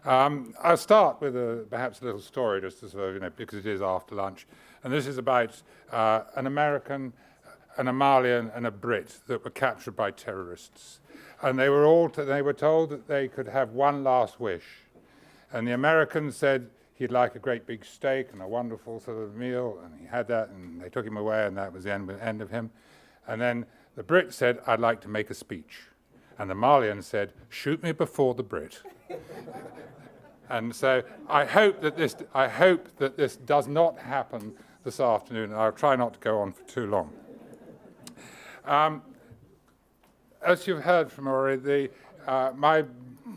I'll start with perhaps a little story, just to sort of, because it is after lunch. And this is about an American, an Malian, and a Brit that were captured by terrorists. And they were told that they could have one last wish. And the American said he'd like a great big steak and a wonderful sort of meal, and he had that, and they took him away, and that was the end of him. And then the Brit said, I'd like to make a speech. And the Malian said, shoot me before the Brit. And so I hope that this does not happen this afternoon, and I'll try not to go on for too long. As you've heard from already, my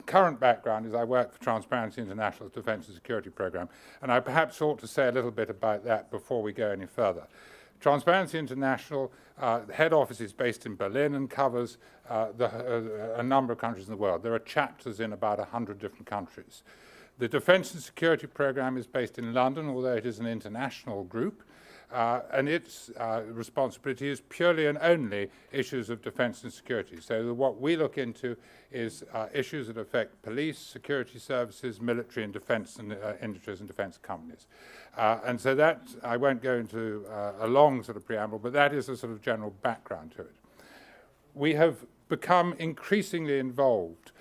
current background is I work for Transparency International's Defence and Security Programme, and I perhaps ought to say a little bit about that before we go any further. Transparency International, the head office is based in Berlin and covers a number of countries in the world. There are chapters in about 100 different countries. The Defence and Security Programme is based in London, although it is an international group, and its responsibility is purely and only issues of defence and security. So what we look into is issues that affect police, security services, military and defence industries and defence companies. And so that, I won't go into a long sort of preamble, but that is a sort of general background to it. We have become increasingly involved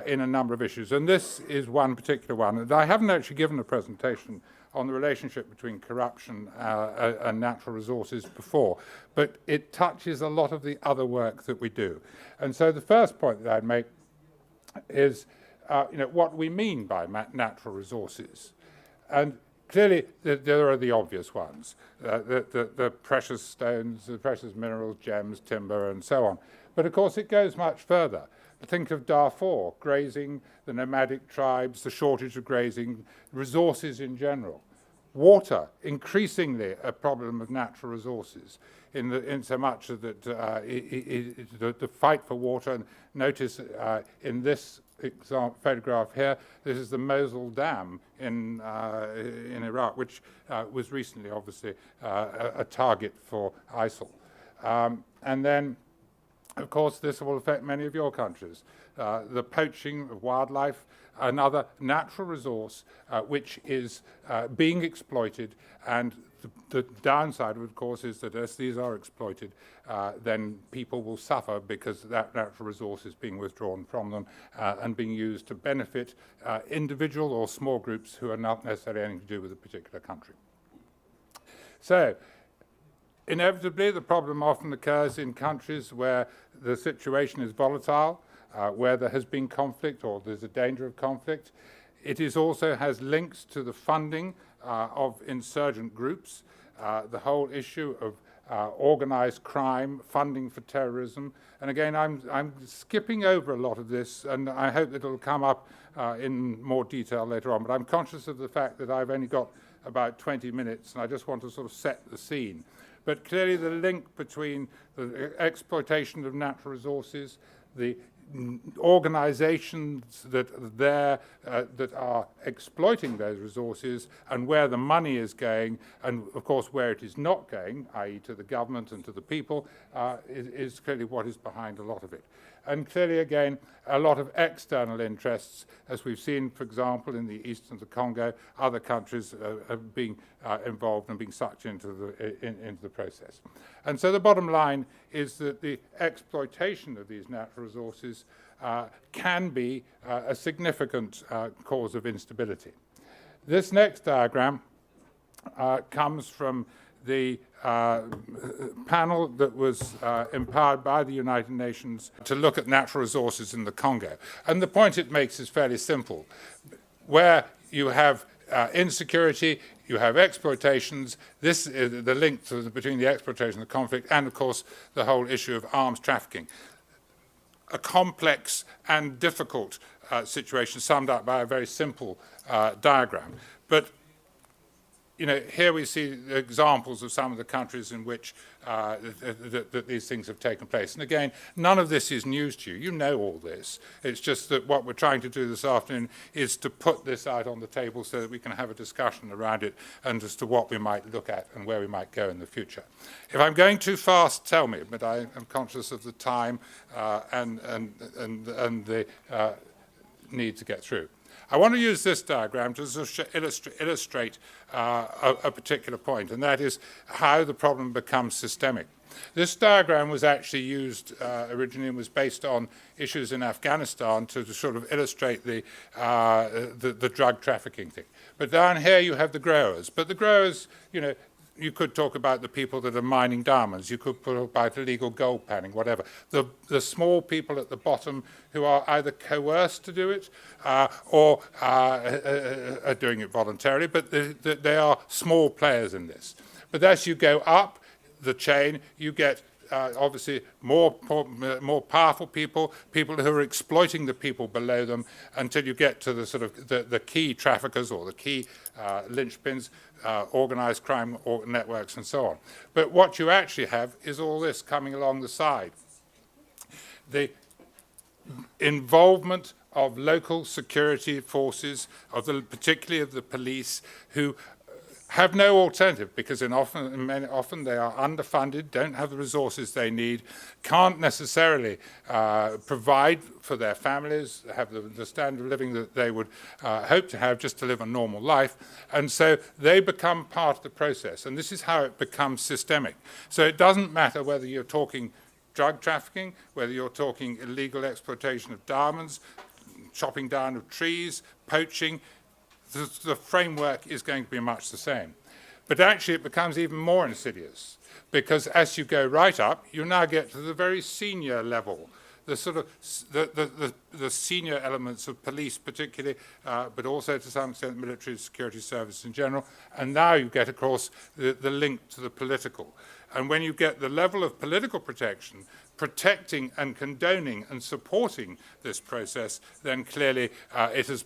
in a number of issues, and this is one particular one. And I haven't actually given a presentation on the relationship between corruption and natural resources before, but it touches a lot of the other work that we do. And so the first point that I'd make is what we mean by natural resources. And clearly, there are the obvious ones, the precious stones, the precious minerals, gems, timber, and so on. But of course, it goes much further. Think of Darfur, grazing, the nomadic tribes, the shortage of grazing, resources in general. Water, increasingly a problem of natural resources, in so much that the fight for water, and notice in this photograph here, this is the Mosul Dam in Iraq, which was recently, obviously, a target for ISIL. And then, of course, this will affect many of your countries. The poaching of wildlife, another natural resource which is being exploited, and the downside, of course, is that as these are exploited, then people will suffer because that natural resource is being withdrawn from them and being used to benefit individual or small groups who are not necessarily anything to do with a particular country. So, inevitably, the problem often occurs in countries where the situation is volatile, where there has been conflict or there's a danger of conflict. It also has links to the funding of insurgent groups, the whole issue of organized crime, funding for terrorism. And again, I'm skipping over a lot of this, and I hope that it'll come up in more detail later on. But I'm conscious of the fact that I've only got about 20 minutes, and I just want to sort of set the scene. But clearly the link between the exploitation of natural resources, the organizations that are exploiting those resources, and where the money is going, and of course where it is not going, i.e. to the government and to the people, is clearly what is behind a lot of it. And clearly, again, a lot of external interests, as we've seen, for example, in the east of the Congo, other countries are being involved and being sucked into the process. And so the bottom line is that the exploitation of these natural resources can be a significant cause of instability. This next diagram comes from the panel that was empowered by the United Nations to look at natural resources in the Congo. And the point it makes is fairly simple. Where you have insecurity, you have exploitations. This is the link between the exploitation and the conflict, and of course the whole issue of arms trafficking. A complex and difficult situation summed up by a very simple diagram. But here we see examples of some of the countries in which that these things have taken place. And again, none of this is news to you. You know all this. It's just that what we're trying to do this afternoon is to put this out on the table so that we can have a discussion around it and as to what we might look at and where we might go in the future. If I'm going too fast, tell me, but I am conscious of the time and the need to get through. I want to use this diagram to illustrate a particular point, and that is how the problem becomes systemic. This diagram was actually used originally and was based on issues in Afghanistan to sort of illustrate the drug trafficking thing. But down here you have the growers. But the growers, you know, you could talk about the people that are mining diamonds. You could talk about illegal gold panning, whatever. The small people at the bottom who are either coerced to do it or are doing it voluntarily, but they are small players in this. But as you go up the chain, you get obviously more powerful people, people who are exploiting the people below them, until you get to the sort of the key traffickers or the key linchpins, organized crime networks and so on. But what you actually have is all this coming along the side. The involvement of local security forces, particularly of the police, who have no alternative, because often they are underfunded, don't have the resources they need, can't necessarily provide for their families, have the standard of living that they would hope to have just to live a normal life, and so they become part of the process, and this is how it becomes systemic. So it doesn't matter whether you're talking drug trafficking, whether you're talking illegal exploitation of diamonds, chopping down of trees, poaching. The framework is going to be much the same. But actually it becomes even more insidious, because as you go right up, you now get to the very senior level, the sort of the senior elements of police particularly, but also to some extent military security service in general, and now you get across the link to the political. And when you get the level of political protection, protecting and condoning and supporting this process, then clearly it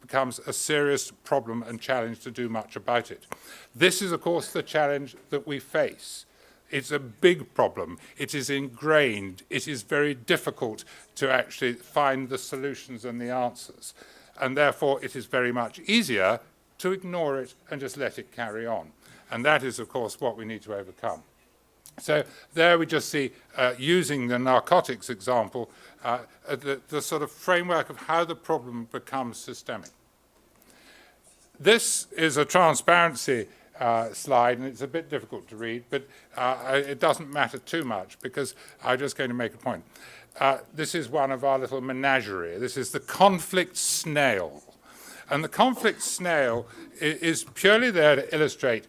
becomes a serious problem and challenge to do much about it. This is, of course, the challenge that we face. It's a big problem. It is ingrained. It is very difficult to actually find the solutions and the answers. And therefore, it is very much easier to ignore it and just let it carry on. And that is, of course, what we need to overcome. So there we just see, using the narcotics example, the sort of framework of how the problem becomes systemic. This is a transparency slide, and it's a bit difficult to read, but it doesn't matter too much, because I'm just going to make a point. This is one of our little menagerie. This is the conflict snail. And the conflict snail is purely there to illustrate,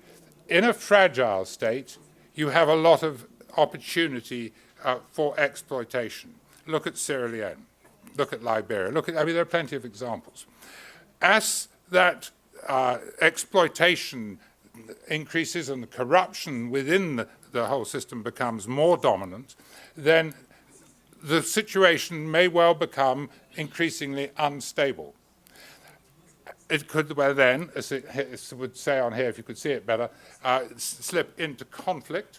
in a fragile state, you have a lot of opportunity for exploitation. Look at Sierra Leone. Look at Liberia. I mean, there are plenty of examples. As that exploitation increases and the corruption within the whole system becomes more dominant, then the situation may well become increasingly unstable. It could well then, as it would say on here, if you could see it better, slip into conflict.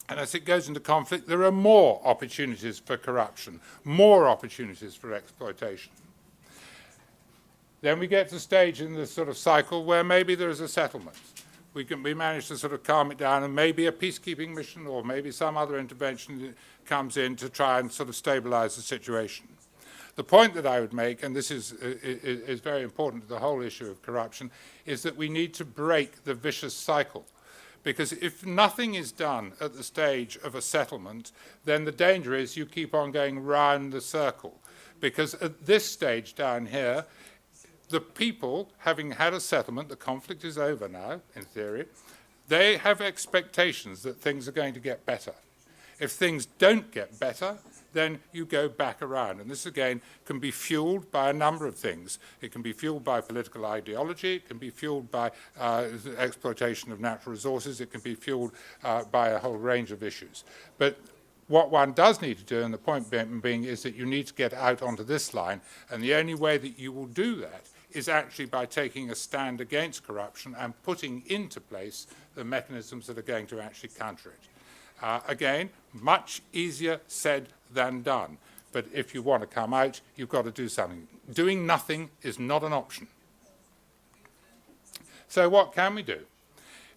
And as it goes into conflict, there are more opportunities for corruption, more opportunities for exploitation. Then we get to a stage in this sort of cycle where maybe there is a settlement. We manage to sort of calm it down, and maybe a peacekeeping mission or maybe some other intervention comes in to try and sort of stabilize the situation. The point that I would make, and this is very important to the whole issue of corruption, is that we need to break the vicious cycle. Because if nothing is done at the stage of a settlement, then the danger is you keep on going round the circle. Because at this stage down here, the people, having had a settlement, the conflict is over now, in theory, they have expectations that things are going to get better. If things don't get better, then you go back around. And this, again, can be fueled by a number of things. It can be fueled by political ideology. It can be fueled by the exploitation of natural resources. It can be fueled by a whole range of issues. But what one does need to do, and the point being, is that you need to get out onto this line. And the only way that you will do that is actually by taking a stand against corruption and putting into place the mechanisms that are going to actually counter it. Again, much easier said than done. But if you want to come out, you've got to do something. Doing nothing is not an option. So what can we do?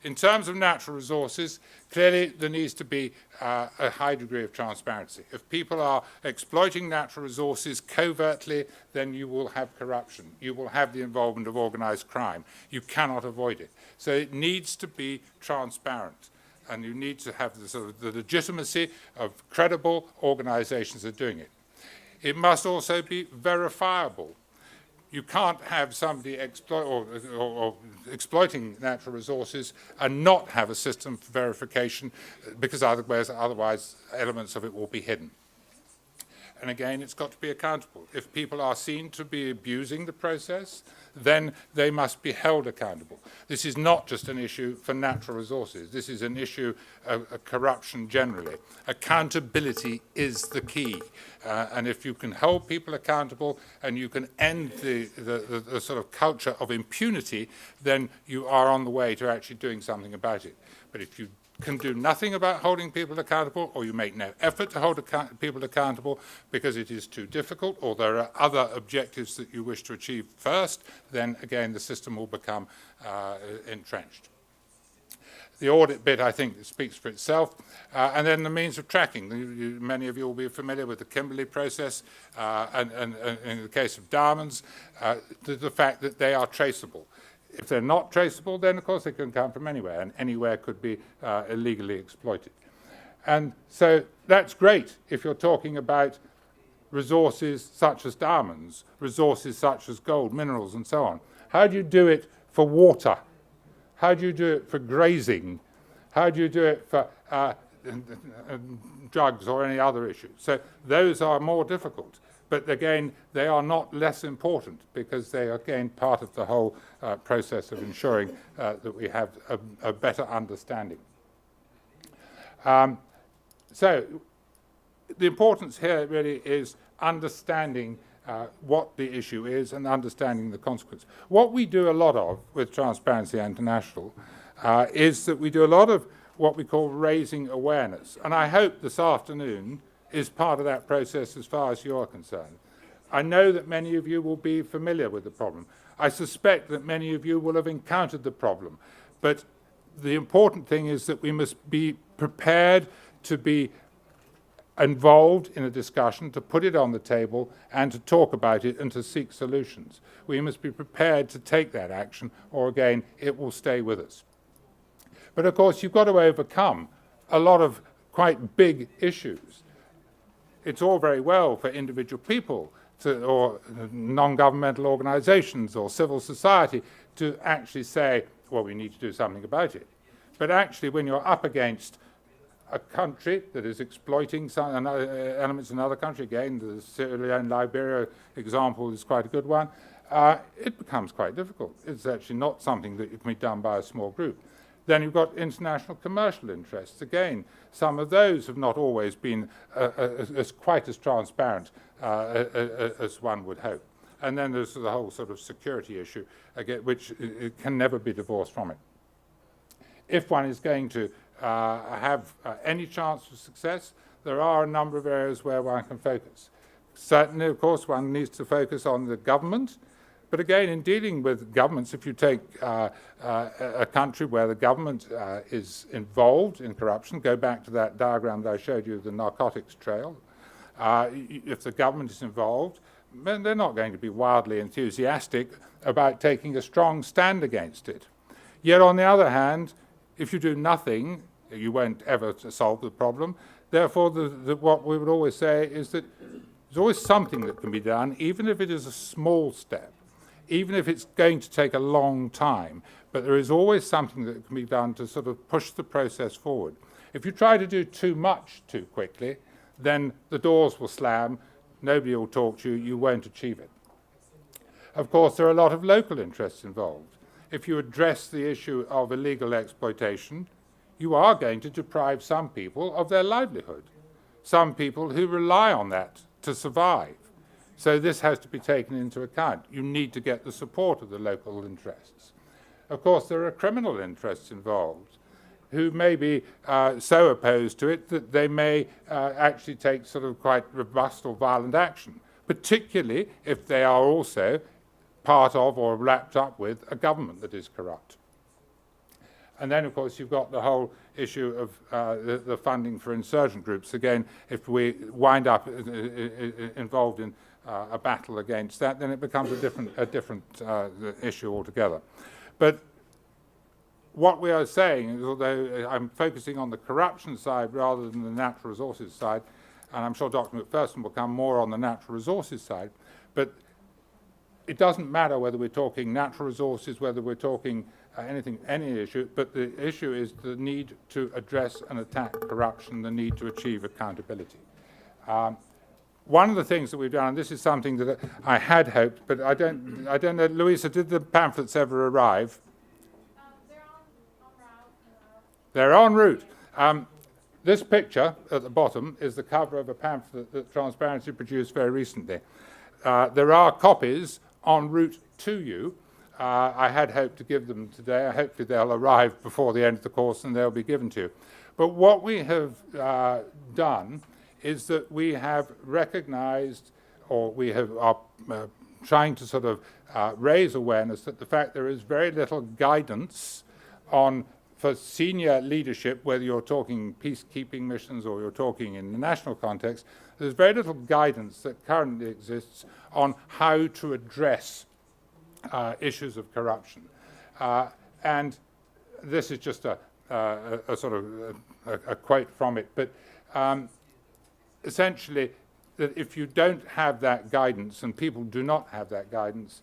In terms of natural resources, clearly there needs to be a high degree of transparency. If people are exploiting natural resources covertly, then you will have corruption. You will have the involvement of organized crime. You cannot avoid it. So it needs to be transparent. And you need to have the, sort of the legitimacy of credible organizations that are doing it. It must also be verifiable. You can't have somebody exploiting natural resources and not have a system for verification, because otherwise elements of it will be hidden. And again, it's got to be accountable. If people are seen to be abusing the process, then they must be held accountable. This is not just an issue for natural resources. This is an issue of corruption generally. Accountability is the key. And if you can hold people accountable and you can end the sort of culture of impunity, then you are on the way to actually doing something about it. But if you can do nothing about holding people accountable, or you make no effort to hold people accountable because it is too difficult, or there are other objectives that you wish to achieve first, then again the system will become entrenched. The audit bit, I think, speaks for itself. And then the means of tracking. Many of you will be familiar with the Kimberley process, and in the case of diamonds, the fact that they are traceable. If they're not traceable, then of course they can come from anywhere, and anywhere could be illegally exploited. And so that's great if you're talking about resources such as diamonds, resources such as gold, minerals, and so on. How do you do it for water? How do you do it for grazing? How do you do it for drugs or any other issue? So those are more difficult. But again, they are not less important because they are, again, part of the whole process of ensuring that we have a better understanding. So the importance here really is understanding what the issue is and understanding the consequence. What we do a lot of with Transparency International is that we do a lot of what we call raising awareness. And I hope this afternoon is part of that process as far as you're concerned. I know that many of you will be familiar with the problem. I suspect that many of you will have encountered the problem. But the important thing is that we must be prepared to be involved in a discussion, to put it on the table and to talk about it and to seek solutions. We must be prepared to take that action, or again, it will stay with us. But of course, you've got to overcome a lot of quite big issues. It's all very well for individual people or non-governmental organizations or civil society to actually say, well, we need to do something about it. But actually, when you're up against a country that is exploiting some elements in another country, again, the Sierra Leone, Liberia example is quite a good one, it becomes quite difficult. It's actually not something that can be done by a small group. Then you've got international commercial interests. Again, some of those have not always been quite as transparent as one would hope. And then there's the whole sort of security issue, again, which it can never be divorced from it. If one is going to have any chance of success, there are a number of areas where one can focus. Certainly, of course, one needs to focus on the government. But again, in dealing with governments, if you take a country where the government is involved in corruption, go back to that diagram that I showed you of the narcotics trail. If the government is involved, then they're not going to be wildly enthusiastic about taking a strong stand against it. Yet on the other hand, if you do nothing, you won't ever solve the problem. Therefore, what we would always say is that there's always something that can be done, even if it is a small step. Even if it's going to take a long time, but there is always something that can be done to sort of push the process forward. If you try to do too much too quickly, then the doors will slam, nobody will talk to you, you won't achieve it. Of course, there are a lot of local interests involved. If you address the issue of illegal exploitation, you are going to deprive some people of their livelihood, some people who rely on that to survive. So this has to be taken into account. You need to get the support of the local interests. Of course, there are criminal interests involved who may be so opposed to it that they may actually take sort of quite robust or violent action, particularly if they are also part of or wrapped up with a government that is corrupt. And then, of course, you've got the whole issue of the funding for insurgent groups. Again, if we wind up involved in a battle against that, then it becomes a different issue altogether. But what we are saying is, although I'm focusing on the corruption side rather than the natural resources side, and I'm sure Dr. McPherson will come more on the natural resources side, but it doesn't matter whether we're talking natural resources, whether we're talking any issue, but the issue is the need to address and attack corruption, the need to achieve accountability. One of the things that we've done, and this is something that I had hoped, but I don't know, Louisa, did the pamphlets ever arrive? They're en route. This picture at the bottom is the cover of a pamphlet that Transparency produced very recently. There are copies en route to you. I had hoped to give them today. Hopefully they'll arrive before the end of the course and they'll be given to you. But what we have done is that we have recognized, or we are trying to sort of raise awareness that the fact there is very little guidance for senior leadership, whether you're talking peacekeeping missions or you're talking in the national context, there's very little guidance that currently exists on how to address issues of corruption. And this is just a sort of a quote from it, but essentially that if you don't have that guidance, and people do not have that guidance,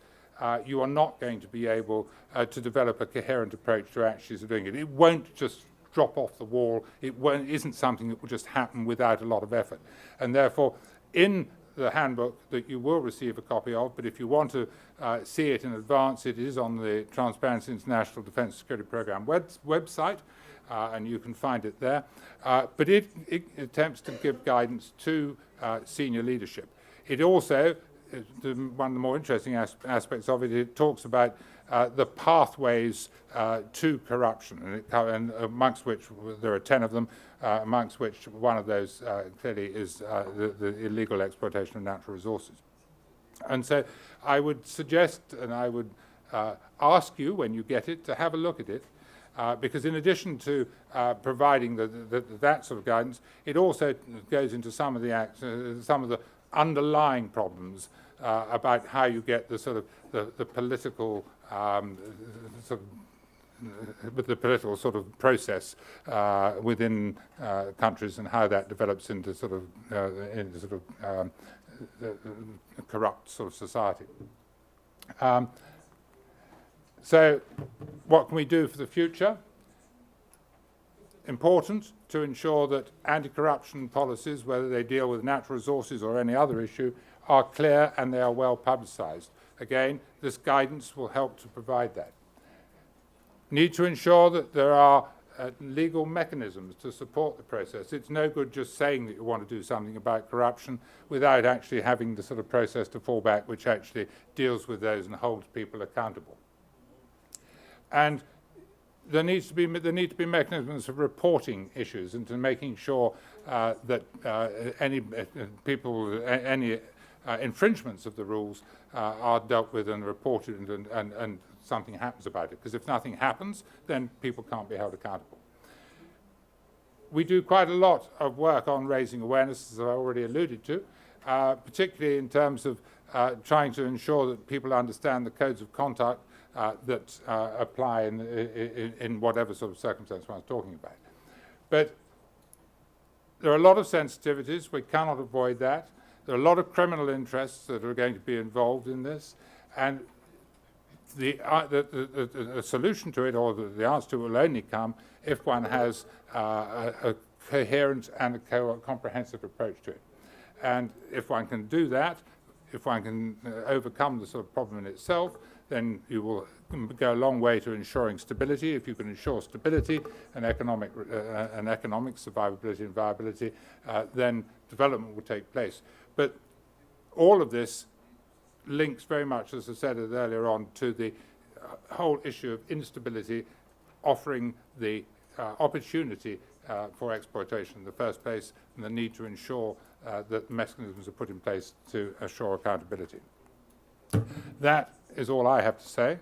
you are not going to be able to develop a coherent approach to actually doing it. It won't just drop off the wall. It isn't something that will just happen without a lot of effort. And therefore, in the handbook that you will receive a copy of, but if you want to see it in advance, it is on the Transparency International Defence Security Programme website, and you can find it there. But it attempts to give guidance to senior leadership. It also, one of the more interesting aspects of it, it talks about the pathways to corruption, and amongst which there are 10 of them, amongst which one of those clearly is the illegal exploitation of natural resources. And so I would suggest, and I would ask you when you get it, to have a look at it, because in addition to providing that sort of guidance, it also goes into some of the underlying problems about how you get the sort of the political with the political sort of process within countries, and how that develops into sort of corrupt sort of society. So what can we do for the future? Important to ensure that anti-corruption policies, whether they deal with natural resources or any other issue, are clear and they are well publicized. Again, this guidance will help to provide that. Need to ensure that there are legal mechanisms to support the process. It's no good just saying that you want to do something about corruption without actually having the sort of process to fall back which actually deals with those and holds people accountable. And there need to be mechanisms of reporting issues and to making sure that any infringements of the rules are dealt with and reported, and something happens about it. Because if nothing happens, then people can't be held accountable. We do quite a lot of work on raising awareness, as I already alluded to, particularly in terms of trying to ensure that people understand the codes of conduct that apply in whatever sort of circumstance one's talking about. But there are a lot of sensitivities. We cannot avoid that. There are a lot of criminal interests that are going to be involved in this, and the solution to it, or the answer to it, will only come if one has a coherent and a comprehensive approach to it. And if one can do that, if one can overcome the sort of problem in itself, then you will go a long way to ensuring stability. If you can ensure stability and economic survivability and viability, then development will take place. But all of this links very much, as I said earlier on, to the whole issue of instability, offering the opportunity for exploitation in the first place, and the need to ensure that mechanisms are put in place to assure accountability. That is all I have to say.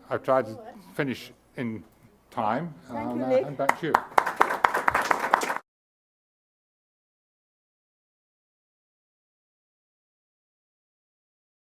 I've tried to finish in time. Thank I'll you, now Nick. hand back to you.